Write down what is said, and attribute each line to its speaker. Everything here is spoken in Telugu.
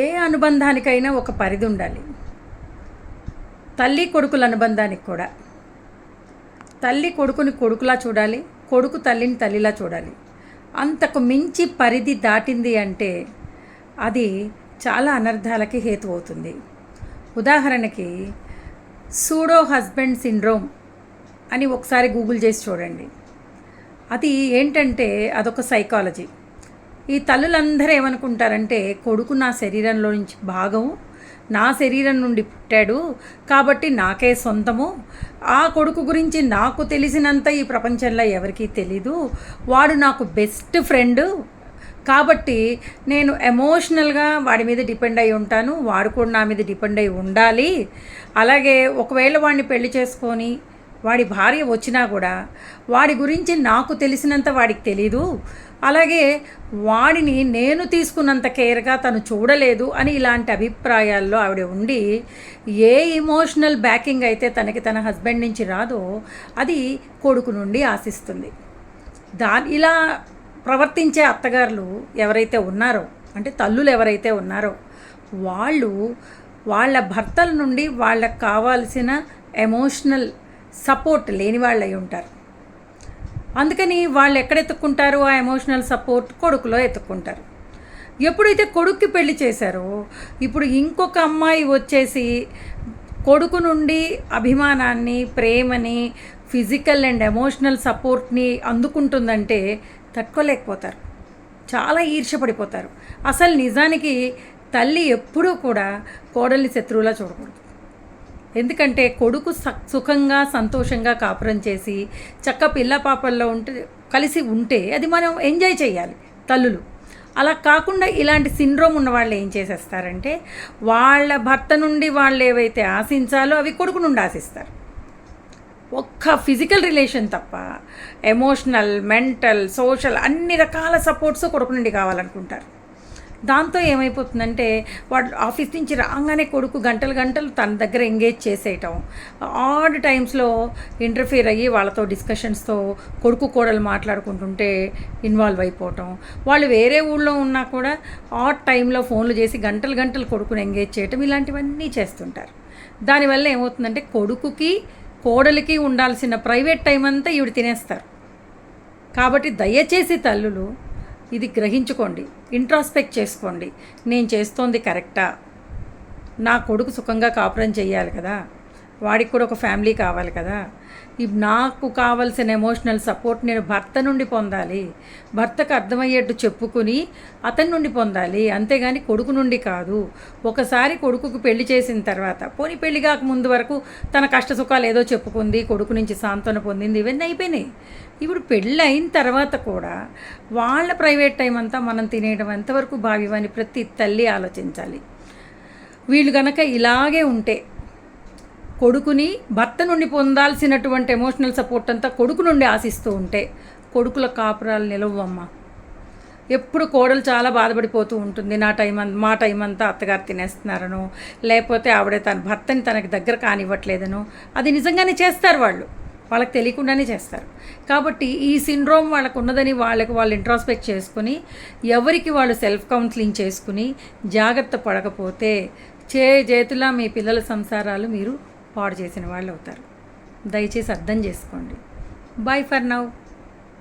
Speaker 1: ఏ అనుబంధానికైనా ఒక పరిధి ఉండాలి. తల్లి కొడుకుల అనుబంధానికి కూడా. తల్లి కొడుకుని కొడుకులా చూడాలి, కొడుకు తల్లిని తల్లిలా చూడాలి. అంతకు మించి పరిధి దాటింది అంటే అది చాలా అనర్థాలకి హేతు అవుతుంది. ఉదాహరణకి సూడో హస్బెండ్ సిండ్రోమ్ అని ఒకసారి గూగుల్ చేసి చూడండి. అది ఏంటంటే అదొక సైకాలజీ. ఈ తల్లులందరూ ఏమనుకుంటారంటే కొడుకు నా శరీరంలో నుంచి భాగం, నా శరీరం నుండి పుట్టాడు కాబట్టి నాకే సొంతము, ఆ కొడుకు గురించి నాకు తెలిసినంత ఈ ప్రపంచంలో ఎవరికీ తెలీదు, వాడు నాకు బెస్ట్ ఫ్రెండ్ కాబట్టి నేను ఎమోషనల్గా వాడి మీద డిపెండ్ అయి ఉంటాను, వాడు కూడా నా మీద డిపెండ్ అయి ఉండాలి. అలాగే ఒకవేళ వాడిని పెళ్లి చేసుకొని వాడి భార్య వచ్చినా కూడా వాడి గురించి నాకు తెలిసినంత వాడికి తెలీదు, అలాగే వాడిని నేను తీసుకున్నంత కేర్గా తను చూడలేదు అని ఇలాంటి అభిప్రాయాల్లో ఆవిడ ఉండి ఏ ఇమోషనల్ బ్యాకింగ్ అయితే తనకి తన హస్బెండ్ నుంచి రాదో అది కొడుకు నుండి ఆశిస్తుంది. ఇలా ప్రవర్తించే అత్తగారులు ఎవరైతే ఉన్నారో, అంటే తల్లులు ఎవరైతే ఉన్నారో వాళ్ళు వాళ్ళ భర్తల నుండి వాళ్ళకు కావాల్సిన ఎమోషనల్ సపోర్ట్ లేని వాళ్ళు అయి ఉంటారు. అందుకని వాళ్ళు ఎక్కడ ఎత్తుక్కుంటారు ఆ ఎమోషనల్ సపోర్ట్? కొడుకులో ఎత్తుక్కుంటారు. ఎప్పుడైతే కొడుక్కి పెళ్లి చేశారో ఇప్పుడు ఇంకొక అమ్మాయి వచ్చేసి కొడుకు నుండి అభిమానాన్ని, ప్రేమని, ఫిజికల్ అండ్ ఎమోషనల్ సపోర్ట్ని అందుకుంటుందంటే తట్టుకోలేకపోతారు, చాలా ఈర్ష్యపడిపోతారు. అసలు నిజానికి తల్లి ఎప్పుడూ కూడా కోడల్ని శత్రువులా చూడకూడదు. ఎందుకంటే కొడుకు సుఖంగా సంతోషంగా కాపురం చేసి చక్క పిల్ల పాపల్లో కలిసి ఉంటే అది మనం ఎంజాయ్ చేయాలి తల్లులు. అలా కాకుండా ఇలాంటి సిండ్రోమ్ ఉన్న వాళ్ళు ఏం చేసేస్తారంటే వాళ్ళ భర్త నుండి వాళ్ళు ఏవైతే ఆశించాలో అవి కొడుకు నుండి ఆశిస్తారు. ఒక్క ఫిజికల్ రిలేషన్ తప్ప ఎమోషనల్, మెంటల్, సోషల్ అన్ని రకాల సపోర్ట్స్ కొడుకు నుండి కావాలనుకుంటారు. దాంతో ఏమైపోతుందంటే వాడు ఆఫీస్ నుంచి రాగానే కొడుకు గంటలు గంటలు తన దగ్గర ఎంగేజ్ చేసేయటం, ఆడ్ టైమ్స్లో ఇంటర్ఫియర్ అయ్యి వాళ్ళతో డిస్కషన్స్తో కొడుకు కోడలు మాట్లాడుకుంటుంటే ఇన్వాల్వ్ అయిపోవటం, వాళ్ళు వేరే ఊళ్ళో ఉన్నా కూడా ఆడ్ టైంలో ఫోన్లు చేసి గంటలు గంటలు కొడుకుని ఎంగేజ్ చేయటం, ఇలాంటివన్నీ చేస్తుంటారు. దానివల్ల ఏమవుతుందంటే కొడుకుకి కోడలికి ఉండాల్సిన ప్రైవేట్ టైం అంతా ఈవిడ తినేస్తారు. కాబట్టి దయచేసి తల్లులు ఇది గ్రహించుకోండి, ఇంట్రాస్పెక్ట్ చేసుకోండి. నేను చేస్తోంది కరెక్టా? నా కొడుకు సుఖంగా కాపురం చేయాలి కదా, వాడికి కూడా ఒక ఫ్యామిలీ కావాలి కదా, నాకు కావాల్సిన ఎమోషనల్ సపోర్ట్ నేను భర్త నుండి పొందాలి, భర్తకు అర్థమయ్యేట్టు చెప్పుకుని అతని నుండి పొందాలి, అంతేగాని కొడుకు నుండి కాదు. ఒకసారి కొడుకుకు పెళ్లి చేసిన తర్వాత పోనీ పెళ్లి కాక ముందు వరకు తన కష్ట సుఖాలు ఏదో చెప్పుకుంది, కొడుకు నుంచి సాంత్వన పొందింది, ఇవన్నీ అయిపోయినాయి. ఇప్పుడు పెళ్ళి అయిన తర్వాత కూడా వాళ్ళ ప్రైవేట్ టైం అంతా మనం తినేయడం ఎంతవరకు భావ్యమని ప్రతి తల్లి ఆలోచించాలి. వీళ్ళు గనక ఇలాగే ఉంటే కొడుకుని భర్త నుండి పొందాల్సినటువంటి ఎమోషనల్ సపోర్ట్ అంతా కొడుకు నుండి ఆశిస్తూ ఉంటే కొడుకుల కాపురాలు నిలవమ్మ. ఎప్పుడు కోడలు చాలా బాధపడిపోతూ ఉంటుంది, మా టైం అంతా అత్తగారు తినేస్తున్నారనో, లేకపోతే ఆవిడ తన భర్తని తనకి దగ్గర కానివ్వట్లేదనో. అది నిజంగానే చేస్తారు, వాళ్ళకి తెలియకుండానే చేస్తారు. కాబట్టి ఈ సిండ్రోమ్ వాళ్ళకు ఉన్నదని వాళ్ళు ఇంట్రాస్పెక్ట్ చేసుకుని ఎవరికి వాళ్ళు సెల్ఫ్ కౌన్సిలింగ్ చేసుకుని జాగ్రత్త పడకపోతే చేతులా మీ పిల్లల సంసారాలు మీరు పాడు చేసిన వాళ్ళు అవుతారు. దయచేసి అర్థం చేసుకోండి. By for now.